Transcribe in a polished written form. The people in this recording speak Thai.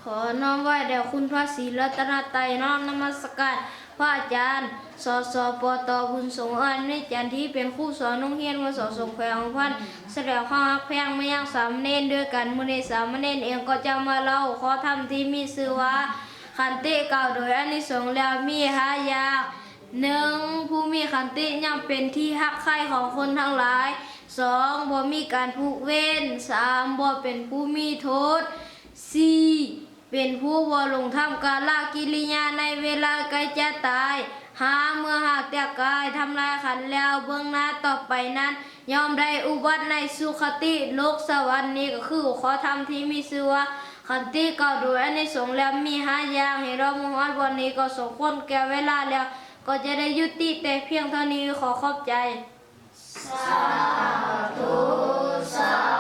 ขอน้อมไหว้แด่คุณพระศรีรัตนตรัยน้อมนมัสการพระอาจารย์สปตบุญสงฆ์อันนี้จันที่เป็นผู้สอนนุ่งเฮียนมาสอนสงแขวงพันแสดงข้อฮักแพงไม่ยังสามเณรด้วยกันมื้อนี้สามเณรเองก็จะมาเล่าขอธรรมที่มีชื่อว่าขันติกล่าวโดยอานิสงส์แล้วมี5อย่าง1ผู้มีขันติย่อมเป็นที่ฮักใคร่ของคนทั้งหลาย2บ่มีการผูกเวร3บ่เป็นผู้มีโทษ4เป็นผู้บ่หลงทำกาลกิริยาในเวลาใกล้จะตายเมื่อหากแต่กายทำลายขันแล้วเบื้องหน้าต่อไปนั้นย่อมได้อุบัติในสุคติโลกสวรรค์นี้ก็คือขอธรรมที่มีชื่อว่าขันติกล่าวโดยอานิสงส์แล้วมี5อย่างให้เรามุ่งมั่นวันนี้ก็สมควรแก่เวลาแล้วก็จะได้ยุติแต่เพียงเท่านี้ขอขอบใจสาธุสา